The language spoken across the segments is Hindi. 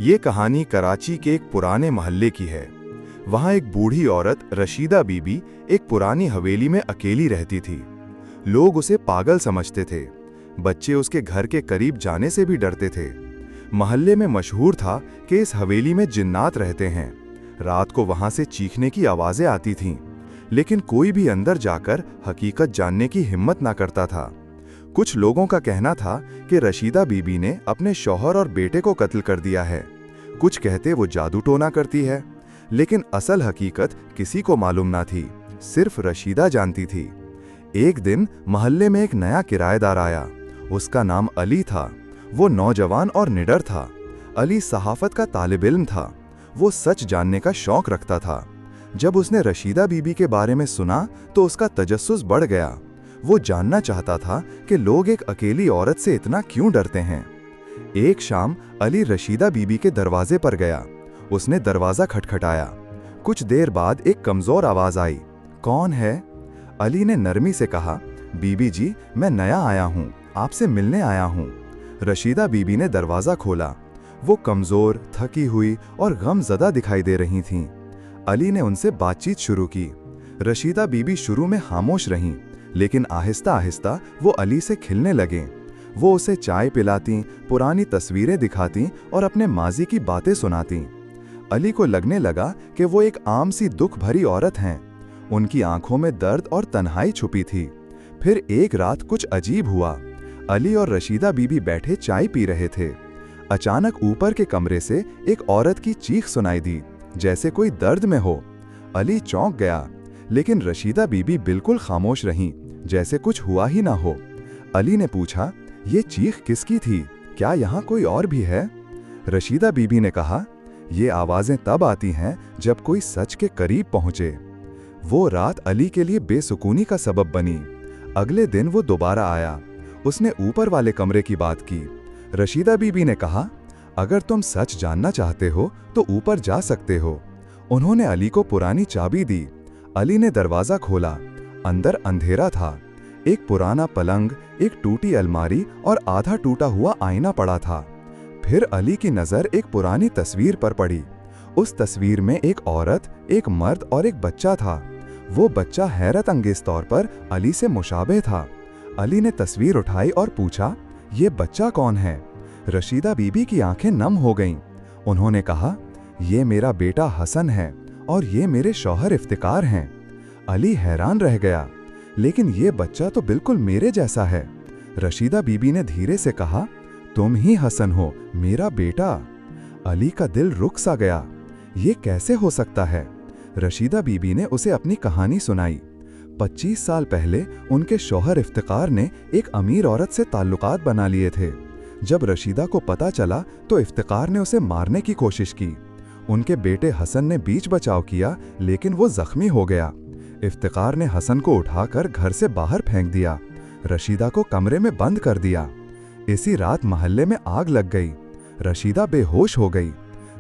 ये कहानी कराची के एक पुराने मोहल्ले की है। वहाँ एक बूढ़ी औरत रशीदा बीबी एक पुरानी हवेली में अकेली रहती थी। लोग उसे पागल समझते थे। बच्चे उसके घर के करीब जाने से भी डरते थे। मोहल्ले में मशहूर था कि इस हवेली में जिन्नात रहते हैं। रात को वहाँ से चीखने की आवाज़ें आती थीं, लेकिन कोई भी अंदर जाकर हकीकत जानने की हिम्मत ना करता था। कुछ लोगों का कहना था कि रशीदा बीबी ने अपने शौहर और बेटे को कत्ल कर दिया है। कुछ कहते वो जादू टोना करती है, लेकिन असल हकीकत किसी को मालूम ना थी, सिर्फ रशीदा जानती थी। एक दिन मोहल्ले में एक नया किराएदार आया। उसका नाम अली था। वो नौजवान और निडर था। अली सहाफत का तालिब इल्म था। वो सच जानने का शौक रखता था। जब उसने रशीदा बीबी के बारे में सुना तो उसका तजस्सुस बढ़ गया। वो जानना चाहता था कि लोग एक अकेली औरत से इतना क्यों डरते हैं। एक शाम अली रशीदा बीबी के दरवाजे पर गया। उसने दरवाजा खटखटाया। कुछ देर बाद एक कमजोर आवाज आई, कौन है? अली ने नरमी से कहा, बीबी जी, मैं नया आया हूँ, आपसे मिलने आया हूँ। रशीदा बीबी ने दरवाजा खोला। वो कमजोर, थकी हुई और गमज़दा दिखाई दे रही थीं। अली ने उनसे बातचीत शुरू की। रशीदा बीबी शुरू में खामोश रहीं, लेकिन आहिस्ता आहिस्ता वो अली से खिलने लगें। वो उसे चाय पिलातीं, पुरानी तस्वीरें दिखातीं और अपने माजी की बातें सुनातीं। अली को लगने लगा कि वो एक आम सी दुख भरी औरत हैं। उनकी आंखों में दर्द और तन्हाई छुपी थी। फिर एक रात कुछ अजीब हुआ। अली और रशीदा बीबी बैठे चाय पी रहे थे। अचानक ऊपर के कमरे से एक औरत की चीख सुनाई दी, जैसे कोई दर्द में हो। अली चौंक गया, लेकिन रशीदा बीबी बिल्कुल खामोश रहीं, जैसे कुछ हुआ ही ना हो। अली ने पूछा, ये चीख किसकी थी? क्या यहाँ कोई और भी है? रशीदा बीबी ने कहा, ये आवाज़ें तब आती हैं जब कोई सच के करीब पहुँचे। वो रात अली के लिए बेसुकूनी का सबब बनी। अगले दिन वो दोबारा आया। उसने ऊपर वाले कमरे की बात की। रशीदा बीबी ने कहा, अगर तुम सच जानना चाहते हो तो ऊपर जा सकते हो। उन्होंने अली को पुरानी चाबी दी। अली ने दरवाज़ा खोला। अंदर अंधेरा था। एक पुराना पलंग, एक टूटी अलमारी और आधा टूटा हुआ आईना पड़ा था। फिर अली की नज़र एक पुरानी तस्वीर पर पड़ी। उस तस्वीर में एक औरत, एक मर्द और एक बच्चा था। वो बच्चा हैरत अंगेज तौर पर अली से मुशाबे था। अली ने तस्वीर उठाई और पूछा, ये बच्चा कौन है? रशीदा बीबी की आंखें नम हो गईं। उन्होंने कहा, ये मेरा बेटा हसन है और ये मेरे शौहर इफ्तिकार हैं। अली हैरान रह गया, लेकिन ये बच्चा तो बिल्कुल मेरे जैसा है। रशीदा बीबी ने धीरे से कहा, तुम ही हसन हो, मेरा बेटा। अली का दिल रुक सा गया। ये कैसे हो सकता है? रशीदा बीबी ने उसे अपनी कहानी सुनाई। 25 साल पहले उनके शौहर इफ्तिकार ने एक अमीर औरत से ताल्लुकात बना लिए थे। जब रशीदा को पता चला तो इफ्तिकार ने उसे मारने की कोशिश की। उनके बेटे हसन ने बीच बचाव किया, लेकिन वो जख्मी हो गया। इफ्तिकार ने हसन को उठाकर घर से बाहर फेंक दिया। रशीदा को कमरे में बंद कर दिया। इसी रात मोहल्ले में आग लग गई। रशीदा बेहोश हो गई।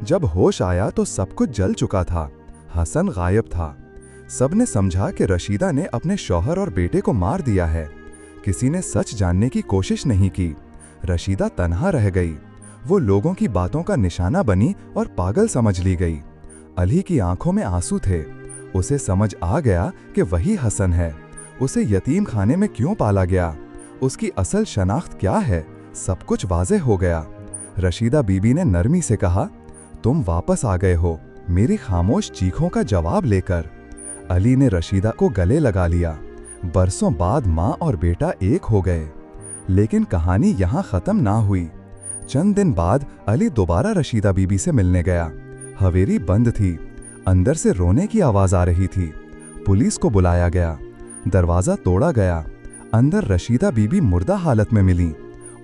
जब होश आया तो सब कुछ जल चुका था। हसन गायब था। सबने समझा कि रशीदा ने अपने शौहर और बेटे को मार दिया है। किसी ने सच जानने की कोशिश नहीं की। रशीदा तन्हा रह गई। वो लोगों की बातों का निशाना बनी और पागल समझ ली गई। अली की आंखों में आंसू थे। उसे समझ आ गया कि वही हसन है। उसे यतीम खाने में क्यों पाला गया? उसकी असल शनाख्त क्या है? सब कुछ वाज़ेह हो गया। रशीदा बीबी ने नरमी से कहा, तुम वापस आ गए हो, मेरी खामोश चीखों का जवाब लेकर। अली ने रशीदा को गले लगा लिया। बरसों बाद माँ और बेटा एक हो गए। लेकिन कहानी यहाँ ख़त्म ना हुई। चंद दिन बाद अली दोबारा रशीदा बीबी से मिलने गया। हवेली बंद थी। अंदर से रोने की आवाज़ आ रही थी। पुलिस को बुलाया गया। दरवाज़ा तोड़ा गया। अंदर रशीदा बीबी मुर्दा हालत में मिली।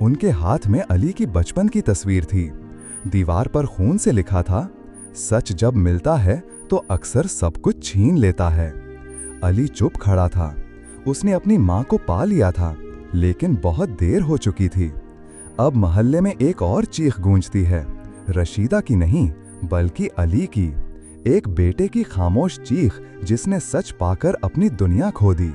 उनके हाथ में अली की बचपन की तस्वीर थी। दीवार पर खून से लिखा था, सच जब मिलता है तो अक्सर सब कुछ छीन लेता है। अली चुप खड़ा था। उसने अपनी माँ को पा लिया था, लेकिन बहुत देर हो चुकी थी। अब मोहल्ले में एक और चीख गूंजती है, रशीदा की नहीं बल्कि अली की। एक बेटे की खामोश चीख जिसने सच पाकर अपनी दुनिया खो दी।